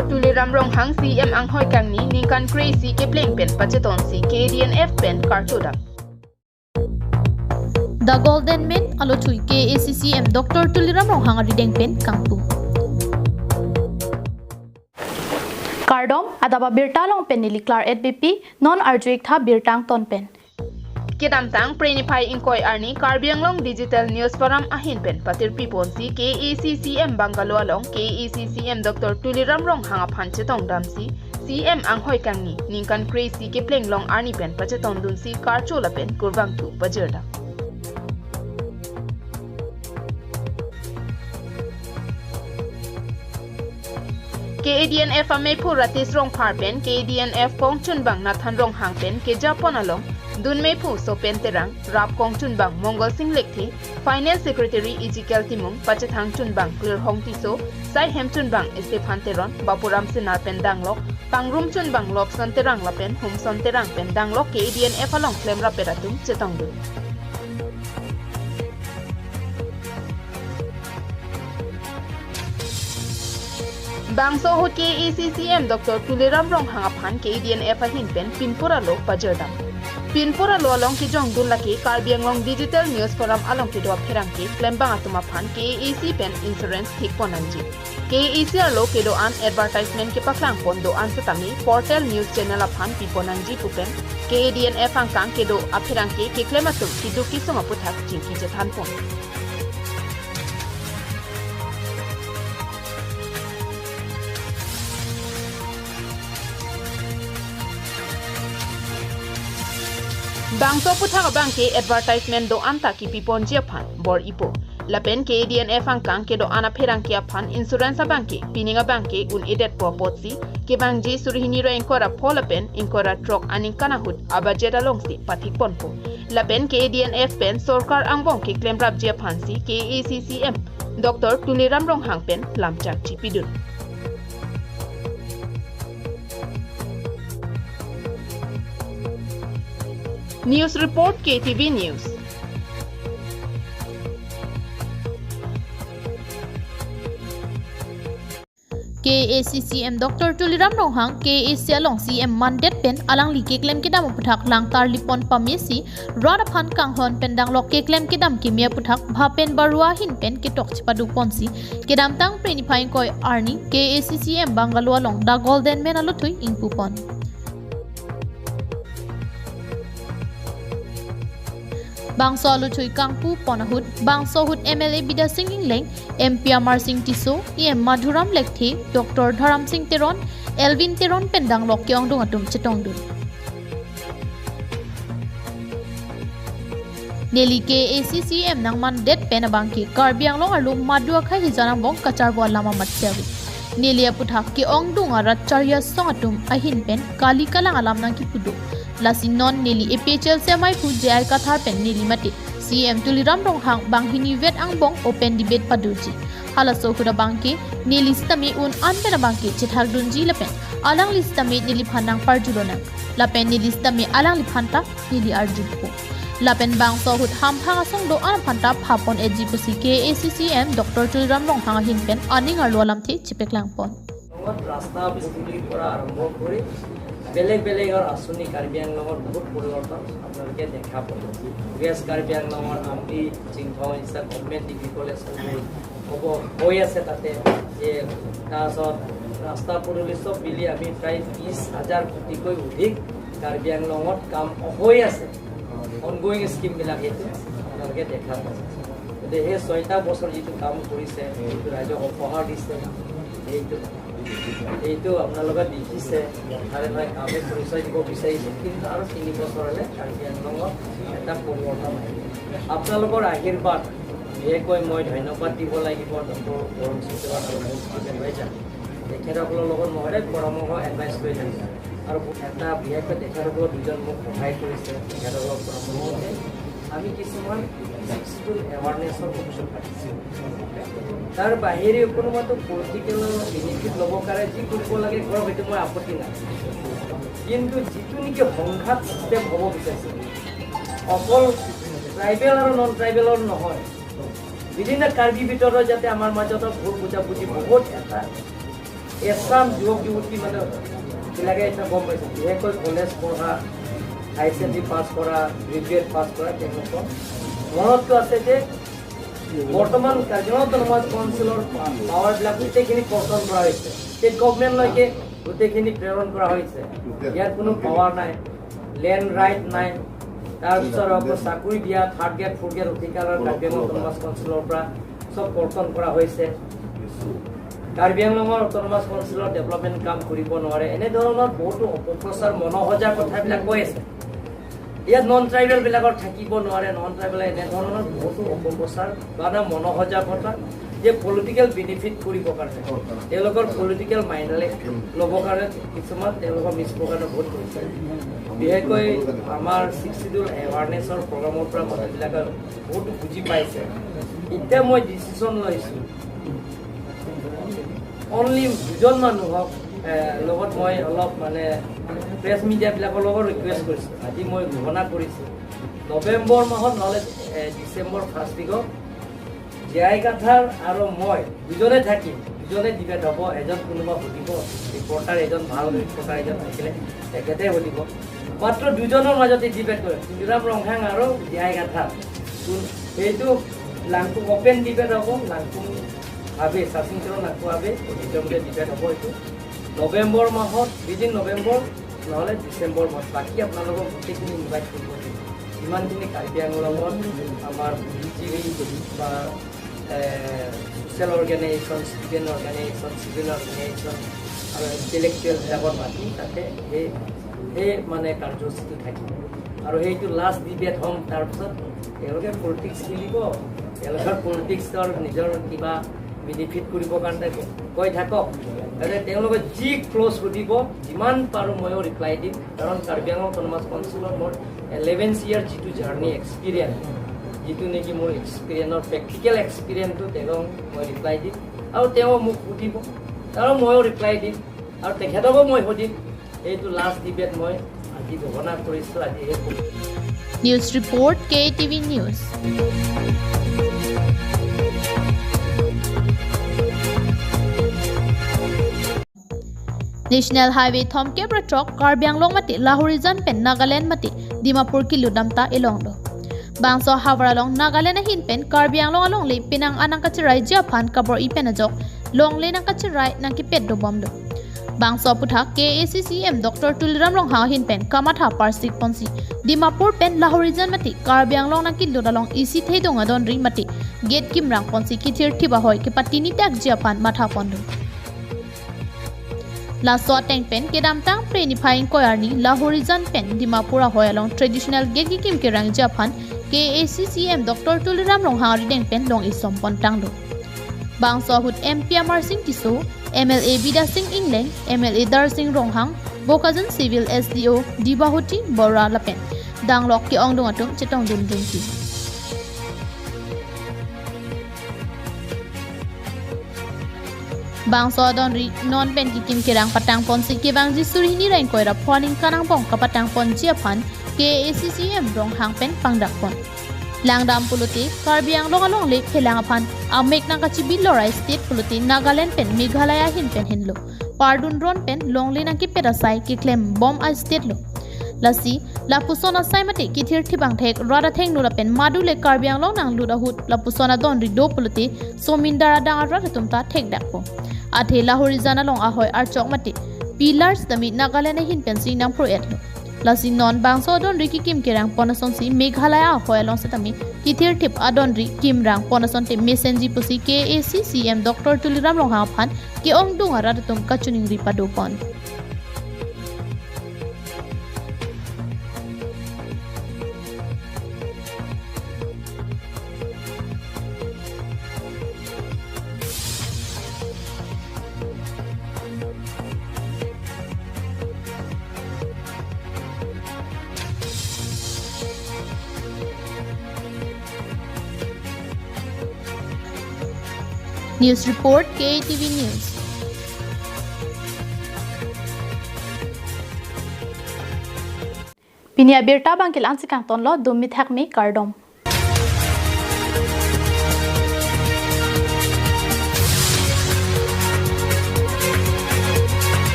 Dr. Tuliram Ronghang CM Anghoi Kangni Ningkan Crazy Kepling Pen Pacheton si KDNF Pen Karchodam. The Golden Man Alotui KACCM Dr. Tuliram Ronghang Rideng Pen Kangpu. Kardom adaba birtalong pen niliklar BP non arjuik tha birtang ton pen. Kedamtang Prenify Inkoy Arni Karbianglong Digital News Forum Ahin Pen Patir Piponsi KACCM Bangalore KACCM Dr. Tuliram Ronghang Panchetong Damsi CM Anghoi Kangni Ningkan Crazy Kepling Long Arni Pen Pacheton Dunsi Karchola Pen Kurvang Tu Bajerda. KDNF Amepu Ratis Rong Parpen KDNF Kong Chunbang Nathan Rong Hangpen ke Japon along Dun Mepu So Penterang Rap Kong Chunbang Mongol Singh Lekthi Finance Secretary Ezekiel Timung Pachethang Chunbang Clear Hong Tiso Sai Hem Chunbang Estefan Teron Bapuram Sinar Pen Danglok Pangrum Chunbang Lok Sonterang Lapen Hum Sonterang Pen Danglok KDNF along Klem Raperatum Chetongdu. Bangso hut KACCM Dr. Tuliram Ronghang aphan KDNF ahin pen Pinpura lo Pajerdam. Pinpura lo along ki jong dun laki Karbianglong Digital News Forum along ki do pherangki klembang atum aphan KAC pen insurance thik ponanji. KAC lo ke do an advertisement ke paklang pon do an satami portal news channel aphan piponanji pupen KDNF angkang ke do apherangki ke klematum ki du ki somaputhak jingki jethan pon. Bangso puthang bangke advertisement do anta ki pipon jiaphan bor ipo lapen KDNF angkang ke do ana pherang ki aphan insurance bangke pininga bangke un edet propotsi ke bangji surhini ro enkora pholapen enkora truck aning kanahut abajeda longsi pathik ponpo lapen KDNF pen sarkar angbong ki claim rap jiaphan si KACCM Dr. Tuliram Ronghang pen lamchak chipidun. News Report KTV News. KACCM Dr. Tuliram Ronghang KAC along CM Mandet Pen alang li keklem kedam puthak lang tar lipon pamesi radaphan kanghon pendang lok keklem kedam kimia puthak bhapen barua hin pen ketok chipadu ponsi kedam tang Prenify Koi Arni KACCM Bangalore along the Golden Man alothui ingpupon. Bangso Aluthui Kangpu Ponahut, Bangso Hut MLA Bida Singing Leng, MP Amar Singh Tiso, EM Madhuram Lekthi, Dr. Dharam Singh Teron, Elvin Teron Pendang Lokyong Dungatum Chetongdun. Neli KACCM Nang Mandet Penabangki, Karbianglong Alum Madua Khai Hijanang Bong Kacharwa Lama Matsewi. Nelia Puthak Ki Ong Dunga Ratcharya Songatum Ahin Pen, Kali Kalang Alam Nang Kipudu. Lasi non neli EPHL semai pu jai kathar pen neli mati CM Tuliram Ronghang banghini vet angbong open debate padurji halaso huda bangke neli stami un anpena bangke chithak dunji lapen alang listami neli phanang parjulonang lapen neli stami alang liphanta neli arjupo lapen bangso hut hamphang asong do an phanta phapon ejipusi KACCM Dr. Tuliram Ronghang hin pen aning arlolam thi chipeklang pon rasta biscuit pora arambho kore বেলেগ বেলেগৰ আঁচনি কাৰ্বি আংলঙৰ বহুত পৰিৱৰ্তন আপোনালোকে দেখা পাব gas Karbi আংলঙৰ আমি চিংফাও ইনষ্টা গভৰ্ণমেণ্ট ডিগ্ৰী কলেজ হ'ব হৈ আছে তাতে যে তাৰপিছত ৰাস্তা পদূলি চব মিলি আমি প্ৰায় 20,000 কোটিকৈ অধিক কাৰ্বি আংলঙত কাম হৈ আছে অনগোয়িং স্কিমবিলাক এইটো আপোনালোকে দেখা পাব গতিকে সেই 6টা বছৰ যিটো কাম কৰিছে সেইটো ৰাইজক উপহাৰ দিছে এইটো আপোনালোকে দেখিছে তাৰে মই কামে পৰিচয় দিব বিচাৰিছোঁ কিন্তু আৰু 3 বছৰলৈ কাৰ্বি আংলঙত এটা পৰিৱৰ্তন আহিব আপোনালোকৰ আশীৰ্বাদ বিশেষকৈ মই ধন্যবাদ দিব লাগিব ডক্টৰ ধৰম সিং তেৰণ আৰু তেখেতসকলৰ লগত মই সদায় পৰামৰ্শ এডভাইচ কৰি থাকিম আৰু এটা বিশেষকৈ তেখেতসকলৰ দুজন মোক সহায় কৰিছে তেখেতসকলৰ পৰামৰ্শতে আমি কিছুমান ফিজিক্সফুল এৱাৰনেছৰ কমিশ্যন পাতিছোঁ তাৰ বাহিৰে কোনো মতো পলিটিকেল বেনিফিট ল'ব কাৰণে যি কৰিব লাগে কৰক সেইটো মই আপত্তি নাই কিন্তু যিটো নেকি সংঘাত চিষ্টেম হ'ব বিচাৰিছে অকল ট্ৰাইবেল আৰু নন ট্ৰাইবেলৰ নহয় বিভিন্ন কাৰ্বি ভিতৰত যাতে আমাৰ মাজত ভুল বুজাবুজি বহুত এটা এছাম যুৱক যুৱতী মানে বিলাকে এটা গম পাইছে বিশেষকৈ কলেজ পঢ়া হাই ছেকেণ্ডেৰী পাছ কৰা গ্ৰেজুৱেট পাছ কৰা তেওঁলোকৰ মনতটো আছে যে বৰ্তমান কাজিৰঙা অট'নমাছ কাউন্সিলৰ পাৱাৰবিলাক গোটেইখিনি কৰ্তন কৰা হৈছে ষ্টেট গভৰ্ণমেণ্টলৈকে গোটেইখিনি প্ৰেৰণ কৰা হৈছে ইয়াত কোনো পাৱাৰ নাই লেণ্ড ৰাইট নাই তাৰপিছত আকৌ চাকৰি দিয়া থাৰ্ড গ্ৰেড ফ'ৰ্থ গ্ৰেড অধিকাৰৰ কাজিৰঙা অট'নমাছ কাউন্সিলৰ পৰা চব কৰ্তন কৰা হৈছে কাৰ্বি আংলঙৰ অট'নমাছ কাউন্সিলৰ ডেভেলপমেণ্ট কাম কৰিব নোৱাৰে এনেধৰণৰ বহুতো অপপ্ৰচাৰ মনোসজাৰ কথাবিলাক কৈ আছে ইয়াত নন ট্ৰাইবেলবিলাকৰ থাকিব নোৱাৰে নন ট্ৰাইবেল এনেধৰণৰ বহুতো অপপ্ৰচাৰ বা মনোসজা কথা যে পলিটিকেল বেনিফিট কৰিবৰ কাৰণে তেওঁলোকৰ পলিটিকেল মাইণ্ডলে ল'বৰ কাৰণে কিছুমান তেওঁলোকৰ মিছপ্ৰকাৰে বহুত কৰিছে বিশেষকৈ আমাৰ ছিক্সিডিউল এৱাৰনেছৰ প্ৰগ্ৰামৰ পৰা মানুহবিলাকে বহুতো বুজি পাইছে এতিয়া মই ডিচিশ্যন লৈছোঁ অনলি দুজন মানুহক লগত মই অলপ মানে প্ৰেছ মিডিয়াবিলাকৰ লগত ৰিকুৱেষ্ট কৰিছোঁ আজি মই ঘোষণা কৰিছোঁ নৱেম্বৰ মাহত নহ'লে ডিচেম্বৰ ফাৰ্ষ্ট উইকত জীয়াই কাথাৰ আৰু মই দুজনে থাকিম দুজনে ডিবেট হ'ব এজন কোনোবা সুধিব ৰিপৰ্টাৰ এজন ভাল ৰিপৰ্টাৰ এজন থাকিলে তেখেতে সুধিব মাত্ৰ দুজনৰ মাজতে ডিবেট কৰে তুলিৰাম ৰংহাং আৰু জীয়াই কাথাৰ সেইটো লাংকুম অপেন ডিবেট হ'ব লাংকুম ভাবে চাচিংচৰ নাকো ভাবে অডিটৰিয়ামতে ডিবেট হ'ব এইটো নৱেম্বৰ মাহত উইদিন নৱেম্বৰ নহ'লে ডিচেম্বৰ মাহ বাকী আপোনালোকক গোটেইখিনি ইনভাইট কৰিব যিমানখিনি কাৰ্বি আংলঙত আমাৰ বুদ্ধিজীৱী বা social organisation student organisation civil organisation আৰু ইণ্টেলেকচুৱেলবিলাকৰ মাতি তাতে সেই মানে কাৰ্যসূচীটো থাকিব আৰু সেইটো লাষ্ট ডিবেট হ'ম তাৰপিছত তেওঁলোকে পলিটিক্স খেলিব তেওঁলোকৰ পলিটিক্সৰ নিজৰ কিবা বেনিফিট কৰিবৰ কাৰণে কৈ থাকক তেওঁলোকে যি ক্ল'জ সুধিব যিমান পাৰোঁ ময়ো ৰিপ্লাই দিম কাৰণ কাৰ্বি আংলং অট'নমাছ কাউন্সিলৰ মোৰ 11 ইয়াৰ যিটো জাৰ্ণি এক্সপিৰিয়েঞ্চ যিটো নেকি মোৰ এক্সপিৰিয়েঞ্চৰ প্ৰেক্টিকেল এক্সপিৰিয়েঞ্চটো তেওঁক মই ৰিপ্লাই দিম আৰু তেওঁ মোক সুধিব আৰু ময়ো ৰিপ্লাই দিম আৰু তেখেতকো মই সুধিম এইটো লাষ্ট ডিবেট মই আজি ঘোষণা কৰিছোঁ আজি news report KTV news national highway थमके प्रट्रक कार्बी आंगलong mati lahorijan pen Nagaland mati Dimapur kiludamta ilongdo bangso hawaralong Nagaland hin pen Karbi Anglong along le pinang anang kachirai Japan kabor ipen ajok long le nang kachirai nang kipet do bomdo bangso puthak KACCM Dr. Tuliram Long ha hin pen kamatha parsik ponsi Dimapur pen lahorijan mati Karbi Anglong nang kiludalong isi thei donga don ring mati gate kimrang ponsi kithir thiba hoy ke patini tak Japan matha pondo La so teng pen kedam tang prenifying koyarni lahorijan pen Dimapura hoyalong traditional gegi kim kerang Japan KACCM Dr. Tuliram Long ha rideng pen long isom pontang do bangso hut MP Amar Singh Kiso MLA Bida Singh England MLA Dar Singh Ronghang Bokajan Civil SDO Dibahuti Bora Lapen danglok ki ong dong atum chetong dum dum ki bangso donri non pen ki kim kerang patang pon si ke bang jisuri ni rain koira phoning kanang pong ka patang pon Japan KACCM rong hang pen pangdak pon langdam puluti Karbi Anglong along le phelang aphan amek na kachi bilorai state puluti Nagaland pen Meghalaya hin pen hinlo pardun ron pen longle na ki pedasai ki claim bomb a state lo lasi lapusona saimati kithir thibang thek rada theng nula pen madule Karbi Anglong nang luda hut lapusona donri do puluti somindara dang rada tumta thek dakpo athe lahorizana long ahoy archok mati pillars dami Nagaland hin pen si nam pro etlo lasi non bangso don riki kim kerang ponason si Meghalaya ahoy along setami kithir thip adon ri kimrang ponason te messenji pusi KACCM Dr. Tuliram Long ha phan ke ong dung rada tum kachuning ri padu pon News report KTV News. Pinia birta bangkil ansikang tonlo dumit hakmi kardom.